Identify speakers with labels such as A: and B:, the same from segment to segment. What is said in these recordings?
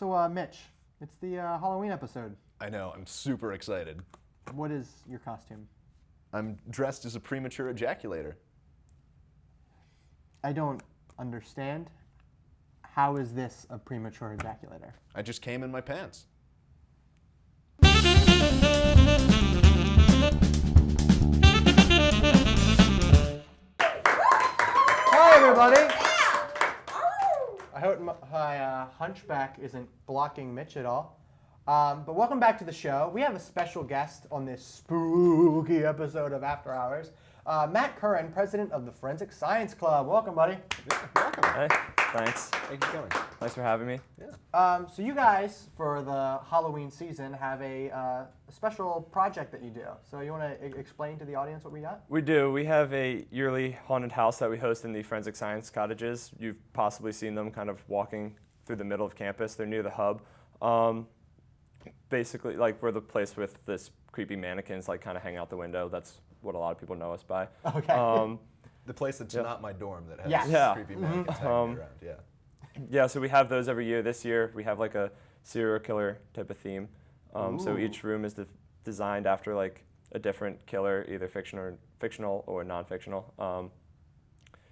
A: Mitch, it's the Halloween episode.
B: I know, I'm super excited.
A: What is your costume?
B: I'm dressed as a premature ejaculator.
A: I don't understand. How is this a premature ejaculator?
B: I just came in my pants.
A: Hi, everybody. I hope my hunchback isn't blocking Mitch at all. But welcome back to the show. We have a special guest on this spooky episode of After Hours. Matt Curran, president of the Forensic Science Club. Welcome, buddy.
B: Yeah, welcome.
C: Hey, thanks.
B: Thank you for coming.
C: Thanks for having me.
B: Yeah.
A: So you guys, for the Halloween season, have a special project that you do. So you want to explain to the audience what we got?
C: We do. We have a yearly haunted house that we host in the Forensic Science cottages. You've possibly seen them kind of walking through the middle of campus. They're near the hub. Basically, like, we're the place with this creepy mannequins, like, kind of hang out the window. That's what a lot of people know us by.
A: Okay.
B: The place that's not my dorm that has
A: Yes.
B: creepy mannequins hanging around. Yeah.
C: Yeah, so we have those every year. This year, we have like a serial killer type of theme. So each room is designed after like a different killer, either fictional or non-fictional.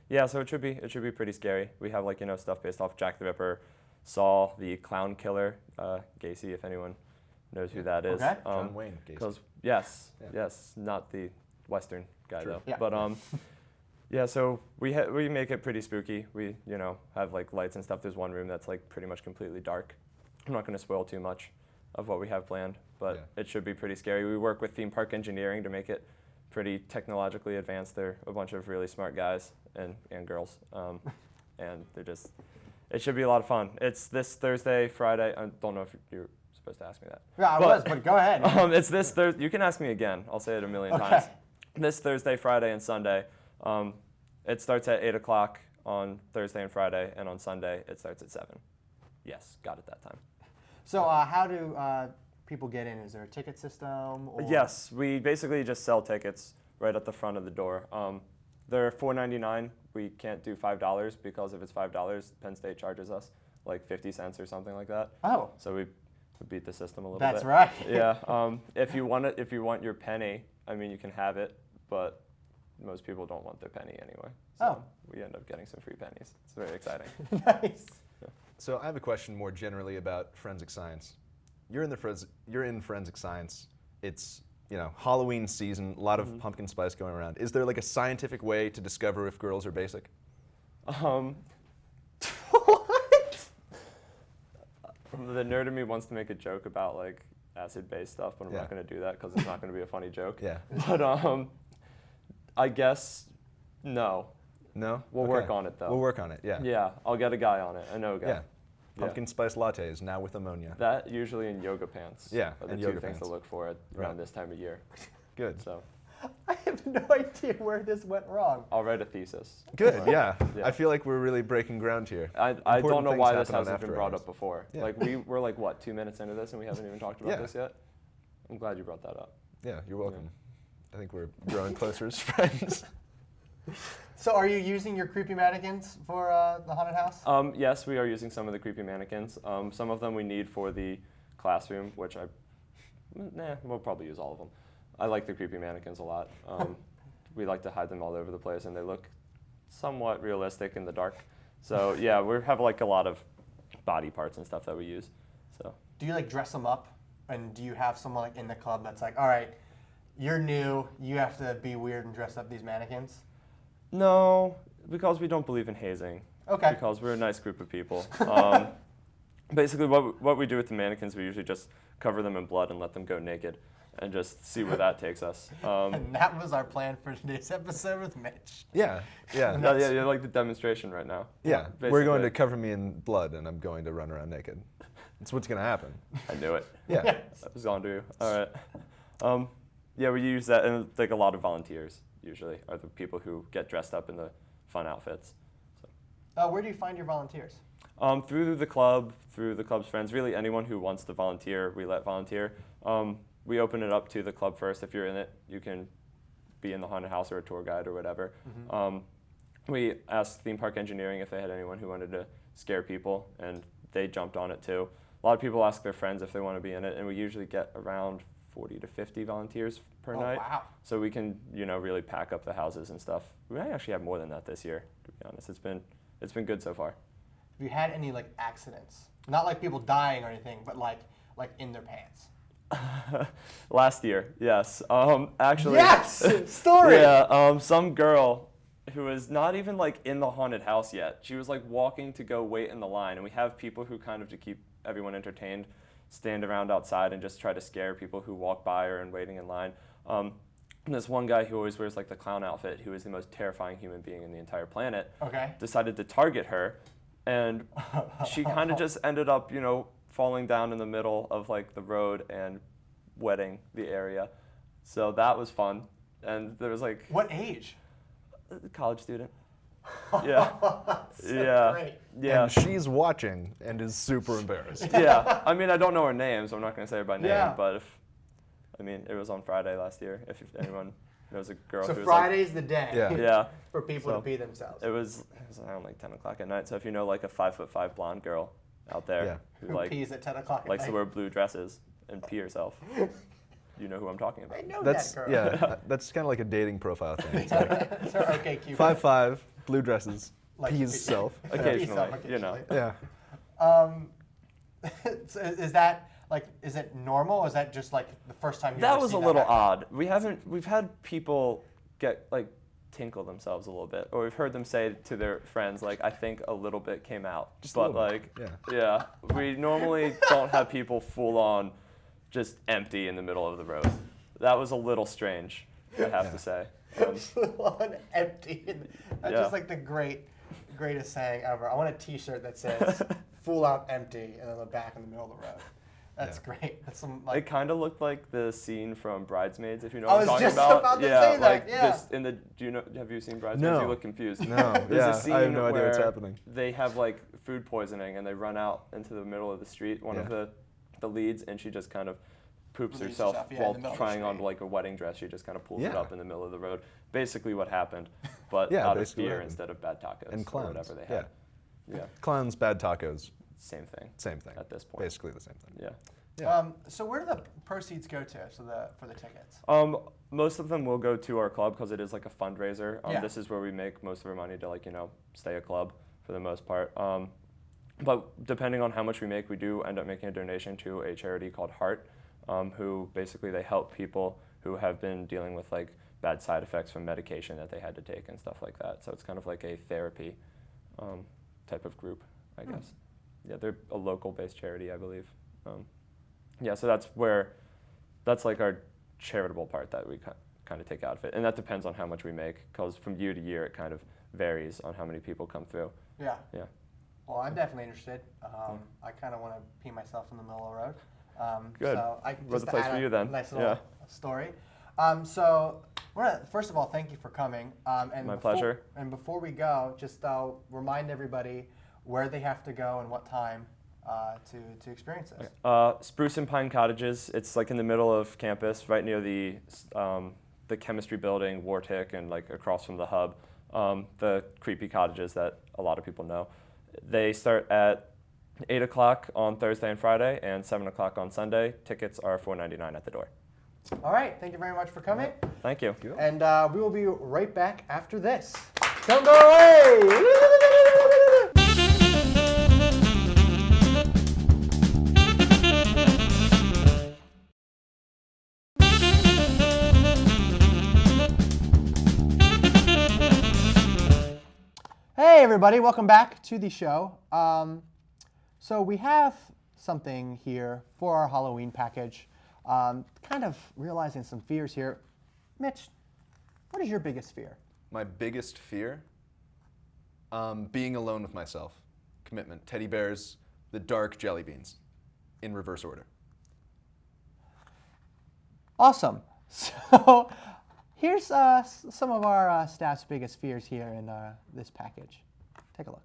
C: Yeah, so it should be pretty scary. We have like, stuff based off Jack the Ripper, Saw, the clown killer, Gacy, if anyone knows who that is.
A: Okay.
B: John Wayne Gacy.
C: Yes,
B: Yeah.
C: yes, not the Western guy
B: True.
C: though.
A: Yeah.
C: But yeah, so we make it pretty spooky. We have like lights and stuff. There's one room that's like pretty much completely dark. I'm not going to spoil too much of what we have planned, but it should be pretty scary. We work with theme park engineering to make it pretty technologically advanced. They're a bunch of really smart guys and girls, and it should be a lot of fun. It's this Thursday, Friday. I don't know if you're supposed to ask me that.
A: Yeah, I was, but go ahead.
C: It's this Thursday. You can ask me again. I'll say it a million times. This Thursday, Friday, and Sunday. It starts at 8 o'clock on Thursday and Friday, and on Sunday it starts at 7. Yes, got it that time.
A: So how do people get in? Is there a ticket system? Or?
C: Yes, we basically just sell tickets right at the front of the door. They're $4.99. We can't do $5 because if it's $5, Penn State charges us like 50 cents or something like that.
A: Oh.
C: So we beat the system a little
A: That's
C: bit.
A: right.
C: Yeah. If you want your penny, I mean, you can have it, but most people don't want their penny anyway. So we end up getting some free pennies. It's very exciting.
A: Nice.
C: Yeah.
B: So I have a question more generally about forensic science. You're in forensic science. It's Halloween season, a lot of pumpkin spice going around. Is there like a scientific way to discover if girls are basic?
A: What?
C: The nerd in me wants to make a joke about like acid-based stuff, but I'm not going to do that because it's not going to be a funny joke.
B: Yeah.
C: But I guess no.
B: No?
C: We'll work on it though.
B: We'll work on it, yeah.
C: Yeah, I'll get a guy on it. I know a guy.
B: Yeah. Pumpkin spice lattes, now with ammonia.
C: That usually in yoga pants.
B: Yeah,
C: are the
B: and
C: two
B: yoga
C: things
B: pants.
C: to look for around this time of year.
B: Good.
C: So
A: I have no idea where this went wrong.
C: I'll write a thesis.
B: Good, yeah.
C: Yeah.
B: I feel like we're really breaking ground here.
C: I
B: Important
C: don't know
B: things
C: why this
B: happen on
C: hasn't been
B: After
C: brought
B: Hours.
C: up before.
B: Yeah.
C: Like we're like what, 2 minutes into this and we haven't even talked about this yet? I'm glad you brought that up.
B: Yeah, you're welcome. I think we're growing closer as friends.
A: So are you using your creepy mannequins for the haunted house?
C: Yes, we are using some of the creepy mannequins. Some of them we need for the classroom, which we'll probably use all of them. I like the creepy mannequins a lot. We like to hide them all over the place, and they look somewhat realistic in the dark. So yeah, we have like a lot of body parts and stuff that we use. So.
A: Do you like dress them up, and do you have someone like in the club that's like, all right, you're new, you have to be weird and dress up these mannequins?
C: No, because we don't believe in hazing.
A: Okay.
C: Because we're a nice group of people. Basically, what we do with the mannequins, we usually just cover them in blood and let them go naked, and just see where that takes us.
A: And that was our plan for today's episode with Mitch.
B: Yeah.
C: Yeah, you're like the demonstration right now.
B: Yeah,
C: Basically.
B: we're going to cover me in blood, and I'm going to run around naked. That's what's going to happen.
C: I knew it.
B: Yeah.
C: I was on to you. All right. Yeah, we use that, and like a lot of volunteers usually are the people who get dressed up in the fun outfits. So.
A: Where do you find your volunteers?
C: Through the club's friends. Really, anyone who wants to volunteer, we let volunteer. We open it up to the club first. If you're in it, you can be in the haunted house or a tour guide or whatever. We asked theme park engineering if they had anyone who wanted to scare people, and they jumped on it too. A lot of people ask their friends if they want to be in it, and we usually get around 40 to 50 volunteers per night.
A: Wow.
C: So we can, really pack up the houses and stuff. We might actually have more than that this year, to be honest. It's been good so far.
A: Have you had any like accidents? Not like people dying or anything, but like in their pants.
C: Last year, yes. Actually.
A: Yes! Story!
C: Yeah, some girl who was not even like in the haunted house yet. She was like walking to go wait in the line, and we have people who kind of, to keep everyone entertained, stand around outside and just try to scare people who walk by her and waiting in line. And this one guy who always wears like the clown outfit, who is the most terrifying human being in the entire planet, decided to target her, and she kind of just ended up, falling down in the middle of like the road and wetting the area. So that was fun. And there was like...
A: What age?
C: College student. Yeah.
A: So great.
C: Yeah.
B: And she's watching and is super embarrassed.
C: Yeah. I mean, I don't know her name, so I'm not going to say her by name.
A: Yeah.
C: But it was on Friday last year. If anyone knows a girl
A: So
C: who was
A: Friday's the day.
C: Yeah.
A: For people to pee themselves.
C: It was around like 10 o'clock at night. So if you know like a 5'5" blonde girl out there who like
A: pees at 10 o'clock at
C: likes
A: night.
C: to wear blue dresses and pee herself, you know who I'm talking about.
A: I know
B: That's
A: that girl.
B: yeah. That's kind of like a dating profile thing. It's like
A: It's her okay Cupid.
B: 5'5", blue dresses,
A: Like
B: pees self.
C: Occasionally,
B: Yeah.
A: So is that like, is it normal? Or is that just like the first time you
C: That
A: ever
C: was a
A: seen
C: little
A: happen?
C: odd. We've had people get like tinkle themselves a little bit, or we've heard them say to their friends like, I think a little bit came out.
B: Just a
C: but
B: little
C: like,
B: bit.
C: yeah, we normally don't have people full on just empty in the middle of the road. That was a little strange, I have to say.
A: Full on empty. That's
C: Yeah.
A: just like the greatest saying ever. I want a T-shirt that says "full out empty" and then the back in the middle of the road. That's great. That's some like.
C: It kind of looked like the scene from Bridesmaids, if you know
A: I
C: what I'm
A: was
C: talking
A: just
C: about.
A: about to
C: yeah,
A: say that,
C: like
A: yeah.
C: just in the. Have you seen Bridesmaids?
B: No.
C: You look confused.
B: No.
C: There's
B: Yeah.
C: a scene
B: I have no idea what's
C: where
B: happening.
C: They have like food poisoning and they run out into the middle of the street. One of the leads, and she just kind of poops
A: Leaves
C: herself
A: herself, in
C: while
A: the middle of the
C: trying on
A: street.
C: like a wedding dress. She just kind of pulls it
B: Yeah.
C: up in the middle of the road. Basically, what happened, but
B: Yeah,
C: out of
B: basically what
C: fear
B: happened.
C: instead of bad tacos
B: And
C: or
B: clowns.
C: whatever they had. Yeah,
B: Clowns, bad tacos,
C: same thing.
B: same thing.
C: At this point.
B: Basically the same thing.
C: Yeah.
B: Yeah.
A: So where do the proceeds go to? For the tickets.
C: Most of them will go to our club because it is like a fundraiser.
A: Yeah.
C: This is where we make most of our money to stay a club for the most part. But depending on how much we make, we do end up making a donation to a charity called Heart, who basically they help people who have been dealing with like bad side effects from medication that they had to take and stuff like that. So it's kind of like a therapy type of group, I guess. Yeah, they're a local-based charity, I believe. Yeah, so that's like our charitable part that we kind of take out of it. And that depends on how much we make, because from year to year it kind of varies on how many people come through.
A: Yeah.
C: Yeah.
A: Well, I'm definitely interested. I kind of want to pee myself in the middle of the road.
C: Good.
A: So
C: Where's the place for you then?
A: Nice little story. So, first of all, thank you for coming. And
C: My pleasure.
A: And before we go, just remind everybody where they have to go and what time to experience this.
C: Spruce and Pine Cottages. It's like in the middle of campus, right near the chemistry building, Wartic, and like across from the hub. The creepy cottages that a lot of people know. They start at 8 o'clock on Thursday and Friday, and 7 o'clock on Sunday. Tickets are $4.99 at the door.
A: All right. Thank you very much for coming.
C: Thank you.
A: And we will be right back after this. Don't go away! Hey everybody, welcome back to the show. So we have something here for our Halloween package. Kind of realizing some fears here. Mitch, what is your biggest fear?
B: My biggest fear? Being alone with myself. Commitment. Teddy bears, the dark jelly beans. In reverse order.
A: Awesome. So here's some of our staff's biggest fears here in this package. Take a look.